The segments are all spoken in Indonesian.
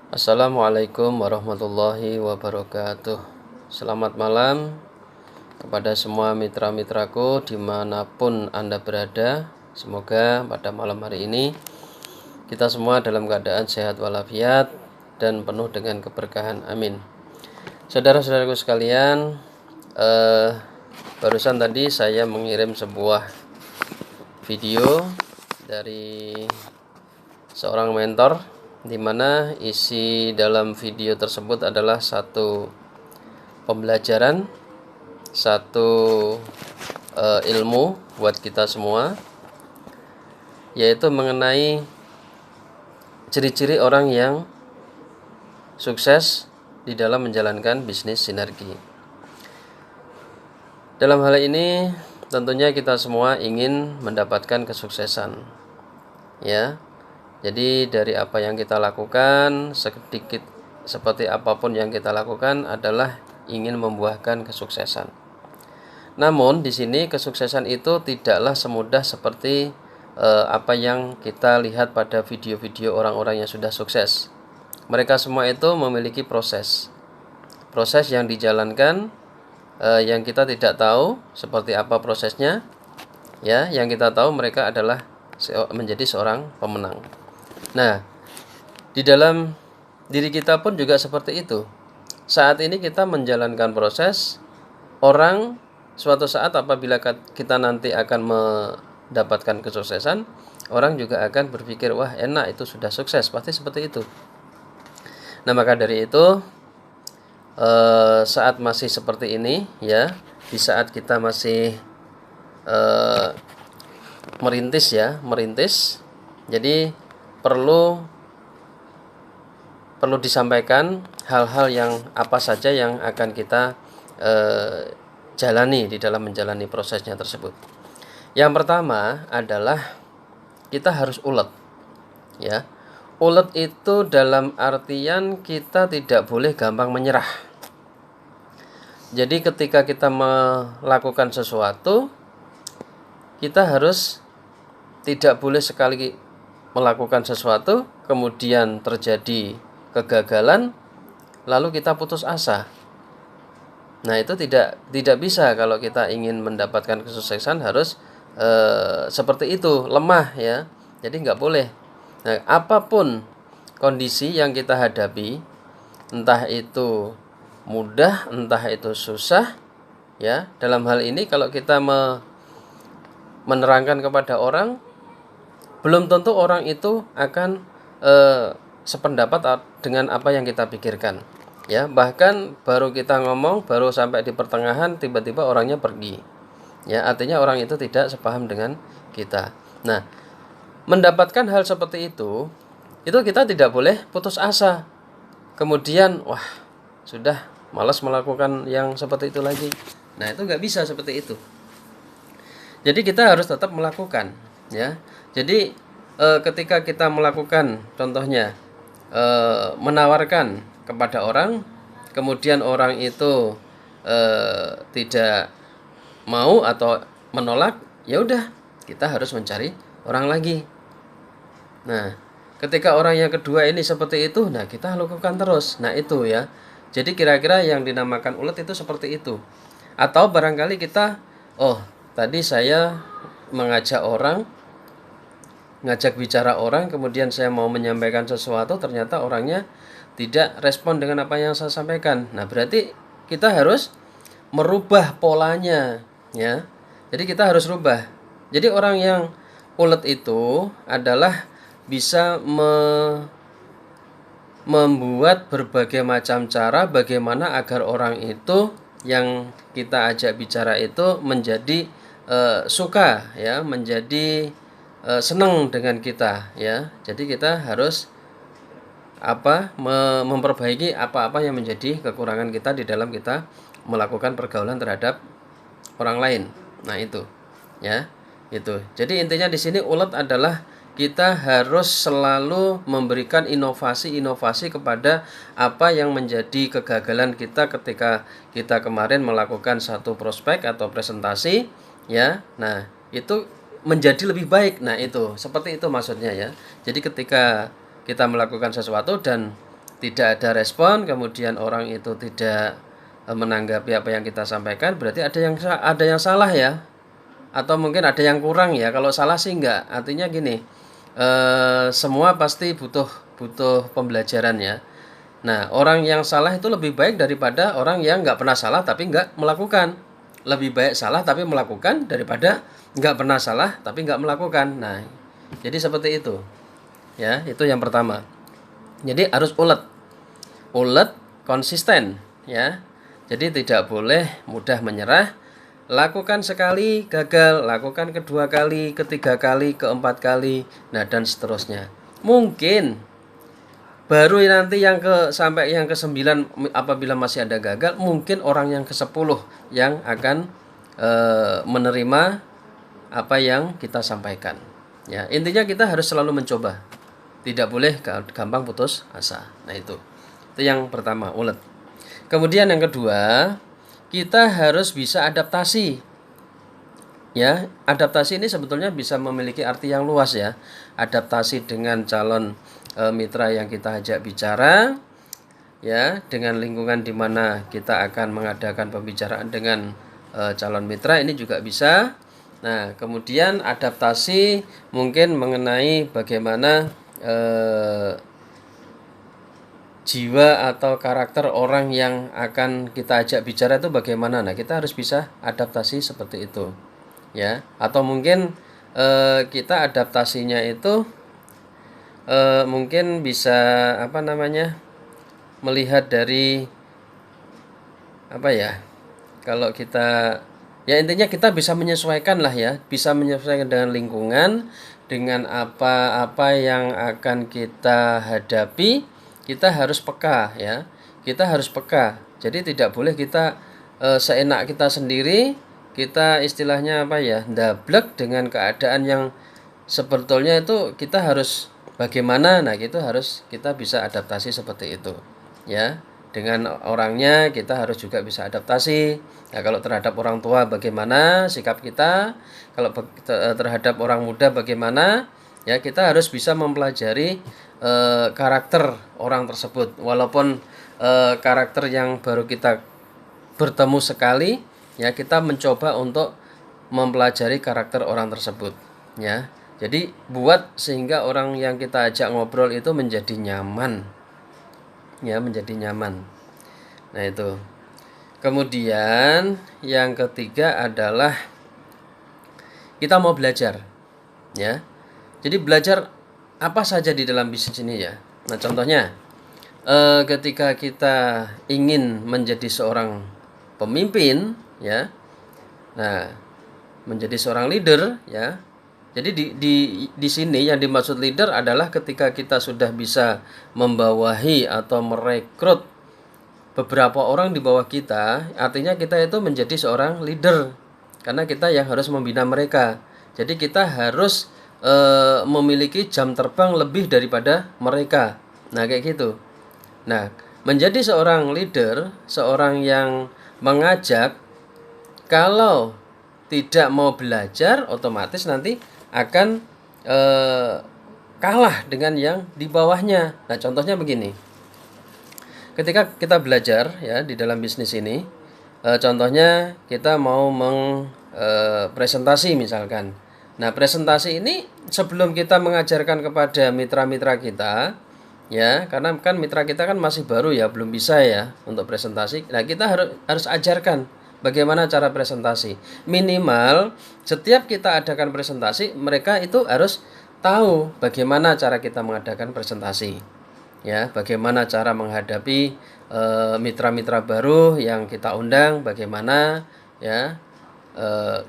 Assalamualaikum warahmatullahi wabarakatuh. Selamat malam kepada semua mitra-mitraku dimanapun Anda berada. Semoga pada malam hari ini kita semua dalam keadaan sehat walafiat dan penuh dengan keberkahan. Amin. Saudara-saudaraku sekalian, barusan tadi saya mengirim sebuah video dari seorang mentor, di mana isi dalam video tersebut adalah satu pembelajaran, satu ilmu buat kita semua, yaitu mengenai ciri-ciri orang yang sukses di dalam menjalankan bisnis sinergi. Dalam hal ini tentunya kita semua ingin mendapatkan kesuksesan, ya. Jadi dari apa yang kita lakukan, sedikit seperti apapun yang kita lakukan adalah ingin membuahkan kesuksesan. Namun di sini kesuksesan itu tidaklah semudah seperti apa yang kita lihat pada video-video orang-orang yang sudah sukses. Mereka semua itu memiliki proses yang dijalankan, yang kita tidak tahu seperti apa prosesnya, ya. Yang kita tahu mereka adalah menjadi seorang pemenang. Nah, di dalam diri kita pun juga seperti itu. Saat ini kita menjalankan proses. Orang suatu saat apabila kita nanti akan mendapatkan kesuksesan, orang juga akan berpikir, wah enak, itu sudah sukses, pasti seperti itu. Nah, maka dari itu saat masih seperti ini, ya, di saat kita masih merintis, jadi perlu disampaikan hal-hal yang apa saja yang akan kita jalani di dalam menjalani prosesnya tersebut. Yang pertama adalah kita harus ulet, ya. Ulet itu dalam artian kita tidak boleh gampang menyerah. Jadi ketika kita melakukan sesuatu, kita harus tidak boleh sekali melakukan sesuatu kemudian terjadi kegagalan lalu kita putus asa. Nah, itu tidak bisa. Kalau kita ingin mendapatkan kesuksesan harus seperti itu, lemah, ya. Jadi nggak boleh. Nah, apapun kondisi yang kita hadapi, entah itu mudah, entah itu susah, ya. Dalam hal ini kalau kita menerangkan kepada orang, belum tentu orang itu akan sependapat dengan apa yang kita pikirkan, ya. Bahkan baru kita ngomong, baru sampai di pertengahan tiba-tiba orangnya pergi, ya. Artinya orang itu tidak sepaham dengan kita. Nah, mendapatkan hal seperti itu kita tidak boleh putus asa. Kemudian wah, sudah malas melakukan yang seperti itu lagi. Nah, itu nggak bisa seperti itu. Jadi kita harus tetap melakukan, ya. Jadi ketika kita melakukan, contohnya menawarkan kepada orang, kemudian orang itu tidak mau atau menolak, ya udah, kita harus mencari orang lagi. Nah, ketika orang yang kedua ini seperti itu, nah kita lakukan terus. Nah, itu, ya. Jadi kira-kira yang dinamakan ulet itu seperti itu. Atau barangkali kita, tadi saya ngajak bicara orang, kemudian saya mau menyampaikan sesuatu, ternyata orangnya tidak respon dengan apa yang saya sampaikan. Nah, berarti kita harus merubah polanya, ya. Jadi kita harus rubah. Jadi orang yang ulet itu adalah bisa membuat berbagai macam cara bagaimana agar orang itu yang kita ajak bicara itu menjadi suka, ya, menjadi senang dengan kita, ya. Jadi kita harus memperbaiki apa-apa yang menjadi kekurangan kita di dalam kita melakukan pergaulan terhadap orang lain. Nah, itu, ya. Itu. Jadi intinya di sini ulet adalah kita harus selalu memberikan inovasi-inovasi kepada apa yang menjadi kegagalan kita ketika kita kemarin melakukan satu prospek atau presentasi, ya. Nah, itu menjadi lebih baik. Nah, itu seperti itu maksudnya, ya. Jadi ketika kita melakukan sesuatu dan tidak ada respon, kemudian orang itu tidak menanggapi apa yang kita sampaikan, berarti ada yang salah ya, atau mungkin ada yang kurang ya. Kalau salah sih enggak, artinya gini, semua pasti butuh butuh pembelajaran ya. Nah, orang yang salah itu lebih baik daripada orang yang nggak pernah salah tapi nggak melakukan. Lebih baik salah tapi melakukan daripada nggak pernah salah tapi nggak melakukan. Nah, jadi seperti itu. Ya, itu yang pertama. Jadi harus ulet. Ulet, konsisten ya. Jadi tidak boleh mudah menyerah. Lakukan sekali gagal, lakukan kedua kali, ketiga kali, keempat kali, nah dan seterusnya. Mungkin baru nanti sampai yang ke-9 apabila masih ada gagal, mungkin orang yang ke-10 yang akan menerima apa yang kita sampaikan. Ya, intinya kita harus selalu mencoba. Tidak boleh gampang putus asa. Nah, itu yang pertama, ulet. Kemudian yang kedua, kita harus bisa adaptasi. Ya, adaptasi ini sebetulnya bisa memiliki arti yang luas ya. Adaptasi dengan calon mitra yang kita ajak bicara, ya, dengan lingkungan di mana kita akan mengadakan pembicaraan dengan calon mitra ini juga bisa. Nah, kemudian adaptasi mungkin mengenai bagaimana jiwa atau karakter orang yang akan kita ajak bicara itu bagaimana. Nah, kita harus bisa adaptasi seperti itu ya. Atau mungkin kita adaptasinya itu mungkin bisa melihat dari apa ya, kalau kita ya intinya kita bisa menyesuaikan lah ya, bisa menyesuaikan dengan lingkungan, dengan apa-apa yang akan kita hadapi. Kita harus peka ya, kita harus peka. Jadi tidak boleh kita seenak kita sendiri, kita istilahnya ndablek dengan keadaan yang sebetulnya itu kita harus bagaimana. Nah, kita bisa adaptasi seperti itu ya. Dengan orangnya kita harus juga bisa adaptasi. Nah, kalau terhadap orang tua bagaimana sikap kita, kalau terhadap orang muda bagaimana, ya kita harus bisa mempelajari karakter orang tersebut. Walaupun karakter yang baru kita bertemu sekali, ya kita mencoba untuk mempelajari karakter orang tersebut ya. Jadi buat sehingga orang yang kita ajak ngobrol itu menjadi nyaman ya, menjadi nyaman. Nah, itu. Kemudian yang ketiga adalah kita mau belajar ya. Jadi belajar apa saja di dalam bisnis ini ya. Nah, contohnya ketika kita ingin menjadi seorang pemimpin ya. Nah, menjadi seorang leader ya. Jadi di sini yang dimaksud leader adalah ketika kita sudah bisa membawahi atau merekrut beberapa orang di bawah kita, artinya kita itu menjadi seorang leader. Karena kita yang harus membina mereka. Jadi kita harus memiliki jam terbang lebih daripada mereka. Nah, kayak gitu. Nah, menjadi seorang leader, seorang yang mengajak, kalau tidak mau belajar, otomatis nanti akan kalah dengan yang di bawahnya. Nah, contohnya begini. Ketika kita belajar ya di dalam bisnis ini, contohnya kita mau presentasi misalkan. Nah, presentasi ini sebelum kita mengajarkan kepada mitra-mitra kita, ya, karena kan mitra kita kan masih baru ya, belum bisa ya untuk presentasi. Nah, kita harus ajarkan bagaimana cara presentasi. Minimal setiap kita adakan presentasi, mereka itu harus tahu bagaimana cara kita mengadakan presentasi. Ya, bagaimana cara menghadapi mitra-mitra baru yang kita undang, bagaimana ya.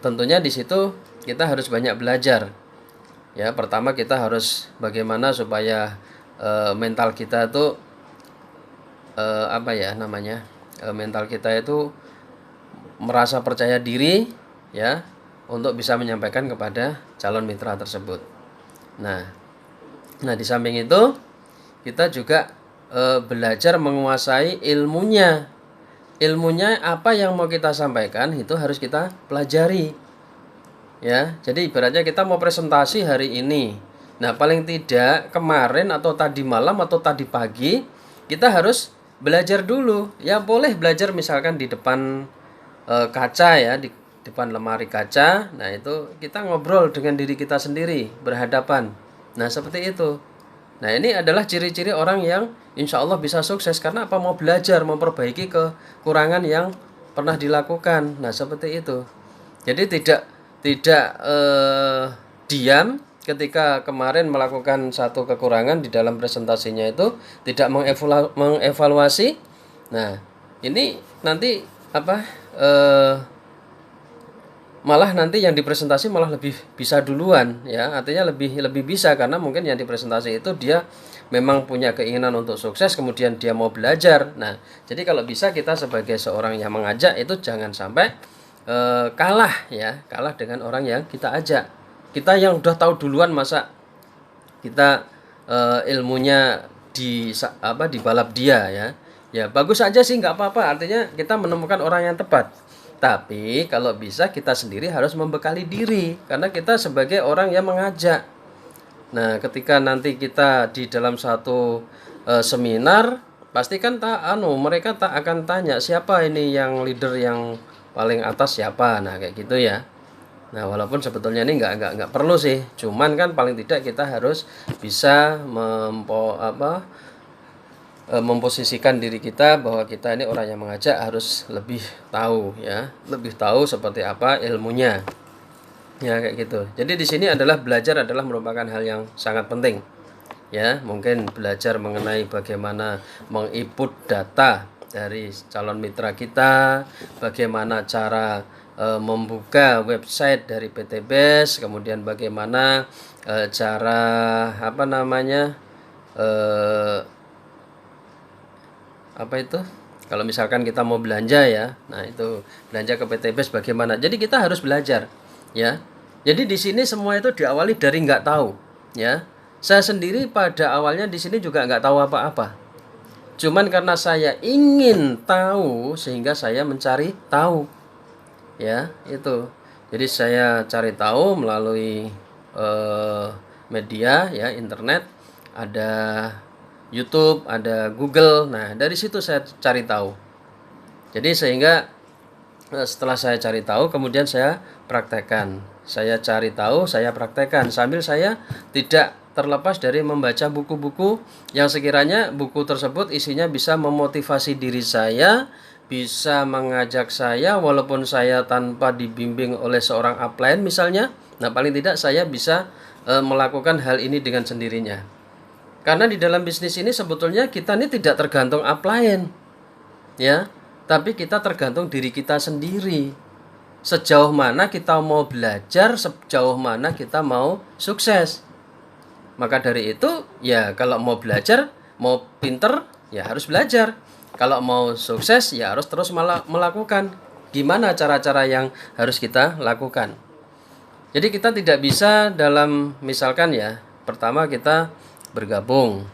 Tentunya di situ kita harus banyak belajar. Ya, pertama kita harus bagaimana supaya mental kita itu mental kita itu merasa percaya diri ya untuk bisa menyampaikan kepada calon mitra tersebut. Nah, di samping itu kita juga belajar menguasai ilmunya. Ilmunya apa yang mau kita sampaikan itu harus kita pelajari. Ya, jadi ibaratnya kita mau presentasi hari ini. Nah, paling tidak kemarin atau tadi malam atau tadi pagi kita harus belajar dulu. Ya boleh belajar misalkan di depan kaca ya, di depan lemari kaca. Nah itu kita ngobrol dengan diri kita sendiri berhadapan. Nah seperti itu. Nah ini adalah ciri-ciri orang yang insya Allah bisa sukses karena apa? Mau belajar, memperbaiki kekurangan yang pernah dilakukan. Nah seperti itu. Jadi tidak diam ketika kemarin melakukan satu kekurangan di dalam presentasinya itu tidak mengevaluasi. Nah ini nanti apa? Malah nanti yang dipresentasi malah lebih bisa duluan ya, artinya lebih bisa karena mungkin yang dipresentasi itu dia memang punya keinginan untuk sukses, kemudian dia mau belajar. Nah jadi kalau bisa kita sebagai seorang yang mengajak itu jangan sampai kalah ya, kalah dengan orang yang kita ajak. Kita yang udah tahu duluan masa kita ilmunya dibalap dia ya. Ya bagus aja sih, nggak apa-apa, artinya kita menemukan orang yang tepat. Tapi kalau bisa kita sendiri harus membekali diri karena kita sebagai orang yang mengajak. Nah, ketika nanti kita di dalam satu seminar, pasti kan mereka tak akan tanya siapa ini yang leader yang paling atas siapa. Nah, kayak gitu ya. Nah, walaupun sebetulnya ini nggak perlu sih. Cuman kan paling tidak kita harus bisa memposisikan diri kita bahwa kita ini orang yang mengajak harus lebih tahu ya, lebih tahu seperti apa ilmunya. Ya kayak gitu. Jadi di sini adalah belajar adalah merupakan hal yang sangat penting. Ya, mungkin belajar mengenai bagaimana menginput data dari calon mitra kita, bagaimana cara membuka website dari PT BES, kemudian bagaimana cara kalau misalkan kita mau belanja ya, nah itu belanja ke PT BES bagaimana. Jadi kita harus belajar ya. Jadi di sini semua itu diawali dari nggak tahu ya. Saya sendiri pada awalnya di sini juga nggak tahu apa-apa. Cuman karena saya ingin tahu sehingga saya mencari tahu ya itu. Jadi saya cari tahu melalui media ya, internet, ada YouTube, ada Google. Nah, dari situ saya cari tahu. Jadi sehingga setelah saya cari tahu, kemudian saya praktekkan. Saya cari tahu, saya praktekkan sambil saya tidak terlepas dari membaca buku-buku yang sekiranya buku tersebut isinya bisa memotivasi diri saya, bisa mengajak saya walaupun saya tanpa dibimbing oleh seorang upline misalnya. Nah, paling tidak saya bisa melakukan hal ini dengan sendirinya. Karena di dalam bisnis ini sebetulnya kita ini tidak tergantung upline ya, tapi kita tergantung diri kita sendiri. Sejauh mana kita mau belajar, sejauh mana kita mau sukses. Maka dari itu ya kalau mau belajar, mau pinter ya harus belajar. Kalau mau sukses ya harus terus melakukan. Gimana cara-cara yang harus kita lakukan. Jadi kita tidak bisa dalam misalkan ya, pertama kita bergabung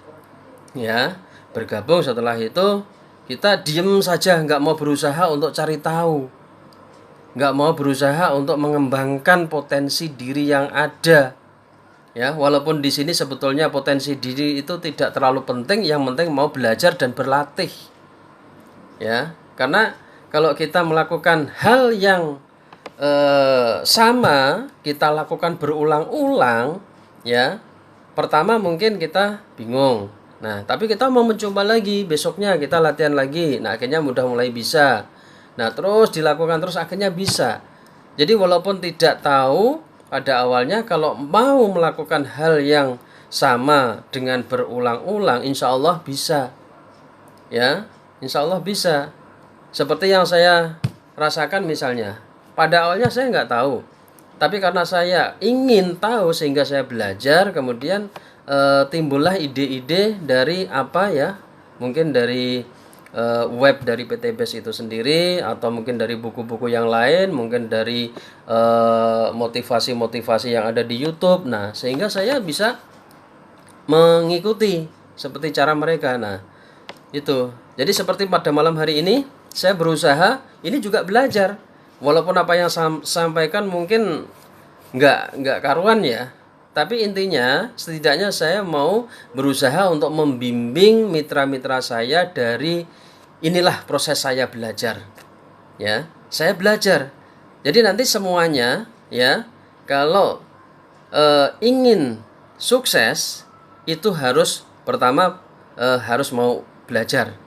ya, bergabung, setelah itu kita diem saja, nggak mau berusaha untuk cari tahu, nggak mau berusaha untuk mengembangkan potensi diri yang ada ya. Walaupun di sini sebetulnya potensi diri itu tidak terlalu penting, yang penting mau belajar dan berlatih ya. Karena kalau kita melakukan hal yang sama, kita lakukan berulang-ulang ya, pertama mungkin kita bingung. Nah, tapi kita mau mencoba lagi, besoknya kita latihan lagi. Nah, akhirnya mulai bisa. Nah, terus dilakukan terus akhirnya bisa. Jadi walaupun tidak tahu pada awalnya, kalau mau melakukan hal yang sama dengan berulang-ulang, insya Allah bisa. Ya, insya Allah bisa. Seperti yang saya rasakan misalnya. Pada awalnya saya nggak tahu. Tapi karena saya ingin tahu sehingga saya belajar, kemudian timbullah ide-ide dari apa ya, mungkin dari web dari PT BES itu sendiri, atau mungkin dari buku-buku yang lain, mungkin dari motivasi-motivasi yang ada di YouTube. Nah, sehingga saya bisa mengikuti seperti cara mereka. Nah, itu. Jadi seperti pada malam hari ini saya berusaha, ini juga belajar. Walaupun apa yang sampaikan mungkin nggak karuan ya, Tapi intinya setidaknya saya mau berusaha untuk membimbing mitra-mitra saya dari inilah proses saya belajar. Ya, saya belajar. Jadi nanti semuanya ya, kalau ingin sukses itu harus pertama harus mau belajar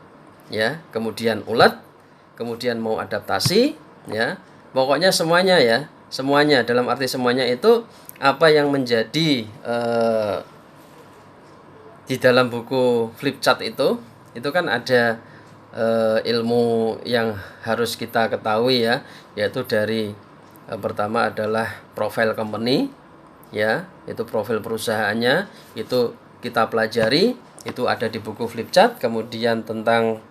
ya, kemudian ulet, kemudian mau adaptasi ya. Pokoknya semuanya ya, semuanya dalam arti semuanya itu apa yang menjadi di dalam buku Flipchart itu kan ada ilmu yang harus kita ketahui ya, yaitu dari pertama adalah profil company ya, itu profil perusahaannya itu kita pelajari, itu ada di buku Flipchart. Kemudian tentang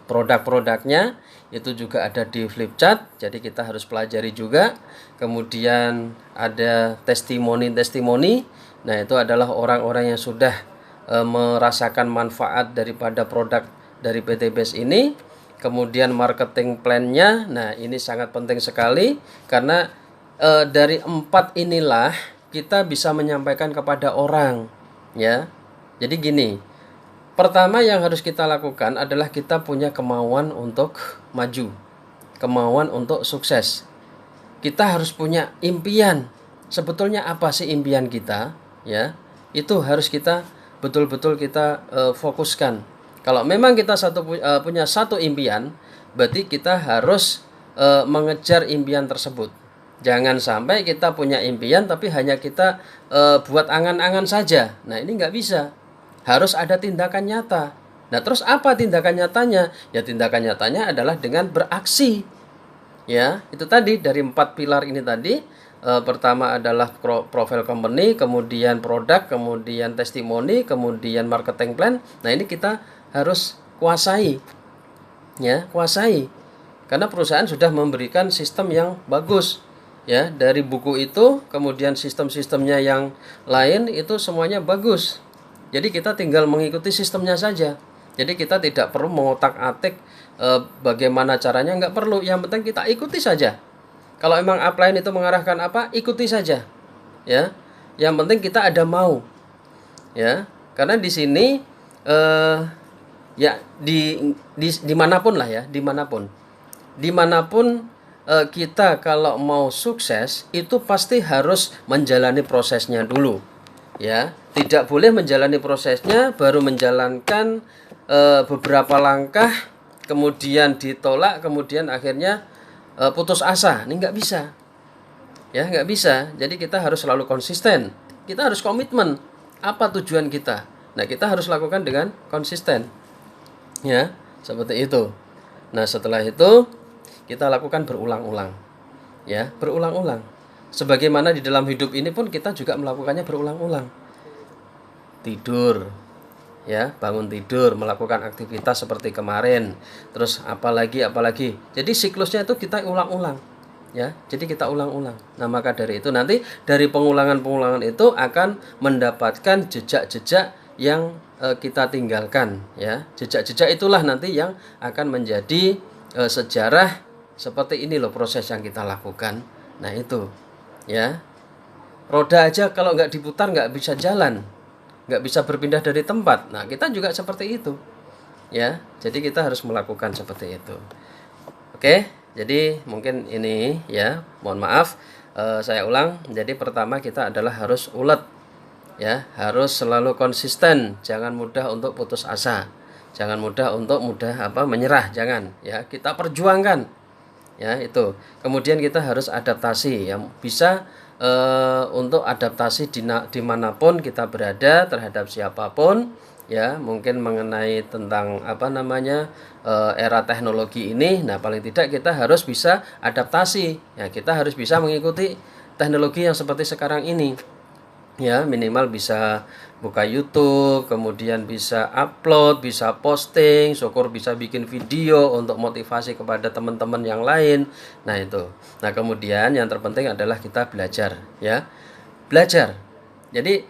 produk-produknya itu juga ada di Flipchart, jadi kita harus pelajari juga. Kemudian ada testimoni. Nah, itu adalah orang-orang yang sudah merasakan manfaat daripada produk dari PT BES ini. Kemudian marketing plan-nya, nah ini sangat penting sekali karena dari 4 inilah kita bisa menyampaikan kepada orang ya. Jadi gini, pertama yang harus kita lakukan adalah kita punya kemauan untuk maju, kemauan untuk sukses. Kita harus punya impian. Sebetulnya apa sih impian kita ya? Itu harus kita betul-betul kita fokuskan. Kalau memang kita punya satu impian, berarti kita harus mengejar impian tersebut. Jangan sampai kita punya impian tapi hanya kita buat angan-angan saja. Nah, ini nggak bisa. Harus ada tindakan nyata. Nah, terus apa tindakan nyatanya? Ya, tindakan nyatanya adalah dengan beraksi. Ya, itu tadi dari 4 pilar ini tadi. Pertama adalah profile company, kemudian produk, kemudian testimoni, kemudian marketing plan. Nah, ini kita harus kuasai. Ya, kuasai. Karena perusahaan sudah memberikan sistem yang bagus. Ya, dari buku itu, kemudian sistem-sistemnya yang lain itu semuanya bagus. Jadi kita tinggal mengikuti sistemnya saja. Jadi kita tidak perlu mengotak-atik bagaimana caranya, nggak perlu. Yang penting kita ikuti saja. Kalau emang upline itu mengarahkan apa, ikuti saja. Ya, yang penting kita ada mau. Ya, karena di sini ya dimanapun lah ya, dimanapun kita kalau mau sukses itu pasti harus menjalani prosesnya dulu. Ya, tidak boleh menjalani prosesnya baru menjalankan beberapa langkah kemudian ditolak, kemudian akhirnya putus asa. Ini nggak bisa ya, nggak bisa. Jadi kita harus selalu konsisten, kita harus komitmen apa tujuan kita. Nah, kita harus lakukan dengan konsisten ya, seperti itu. Nah, setelah itu kita lakukan berulang-ulang ya, berulang-ulang. Sebagaimana di dalam hidup ini pun kita juga melakukannya berulang-ulang. Tidur ya, bangun tidur, melakukan aktivitas seperti kemarin, terus apalagi. Jadi siklusnya itu kita ulang-ulang ya, jadi kita ulang-ulang. Nah, maka dari itu nanti dari pengulangan-pengulangan itu akan mendapatkan jejak-jejak yang kita tinggalkan ya. Jejak-jejak itulah nanti yang akan menjadi sejarah. Seperti ini loh proses yang kita lakukan. Nah, itu ya, roda aja kalau nggak diputar nggak bisa jalan, nggak bisa berpindah dari tempat. Nah, kita juga seperti itu ya, jadi kita harus melakukan seperti itu. Oke, jadi mungkin ini ya, mohon maaf saya ulang. Jadi pertama kita adalah harus ulet ya, harus selalu konsisten, jangan mudah untuk putus asa, jangan mudah untuk menyerah, jangan ya, kita perjuangkan ya, itu. Kemudian kita harus adaptasi yang bisa untuk adaptasi dimanapun kita berada terhadap siapapun ya, mungkin mengenai tentang era teknologi ini. Nah, paling tidak kita harus bisa adaptasi ya, kita harus bisa mengikuti teknologi yang seperti sekarang ini ya, minimal bisa buka YouTube, kemudian bisa upload, bisa posting, syukur bisa bikin video untuk motivasi kepada teman-teman yang lain. Nah, itu. Nah, kemudian yang terpenting adalah kita belajar ya. Belajar. Jadi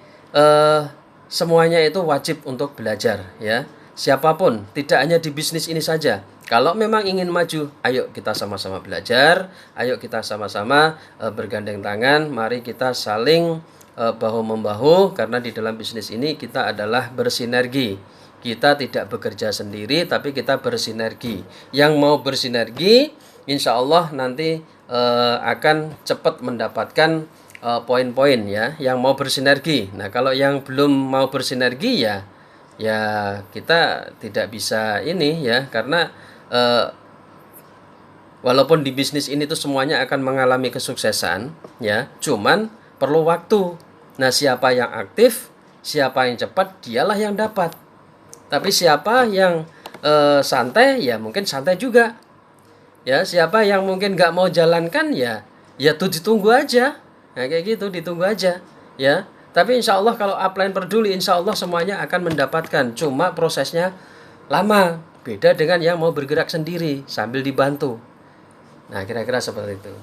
semuanya itu wajib untuk belajar ya. Siapapun, tidak hanya di bisnis ini saja. Kalau memang ingin maju, ayo kita sama-sama belajar, ayo kita sama-sama bergandeng tangan, mari kita saling bahu-membahu, karena di dalam bisnis ini kita adalah bersinergi. Kita tidak bekerja sendiri, tapi kita bersinergi. Yang mau bersinergi, insya Allah nanti akan cepat mendapatkan poin-poin ya. Yang mau bersinergi. Nah, kalau yang belum mau bersinergi ya kita tidak bisa ini ya, karena walaupun di bisnis ini tuh semuanya akan mengalami kesuksesan ya, cuman perlu waktu. Nah, siapa yang aktif, siapa yang cepat, dialah yang dapat. Tapi siapa yang santai, ya mungkin santai juga. Ya, siapa yang mungkin nggak mau jalankan, ya tuh ditunggu aja. Nah, kayak gitu, ditunggu aja. Ya, tapi insya Allah kalau upline peduli, insya Allah semuanya akan mendapatkan. Cuma prosesnya lama. Beda dengan yang mau bergerak sendiri sambil dibantu. Nah, kira-kira seperti itu.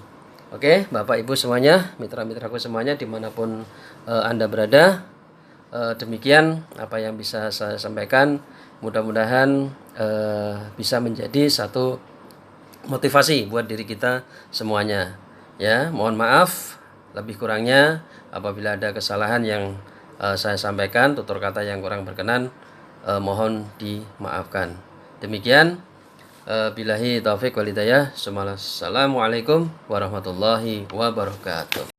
Oke, Bapak Ibu semuanya, mitra-mitraku semuanya dimanapun Anda berada, demikian apa yang bisa saya sampaikan. Mudah-mudahan bisa menjadi satu motivasi buat diri kita semuanya. Ya, mohon maaf lebih kurangnya apabila ada kesalahan yang saya sampaikan, tutur kata yang kurang berkenan, mohon dimaafkan. Demikian. Billahi taufik wal hidayah. Assalamualaikum warahmatullahi wabarakatuh.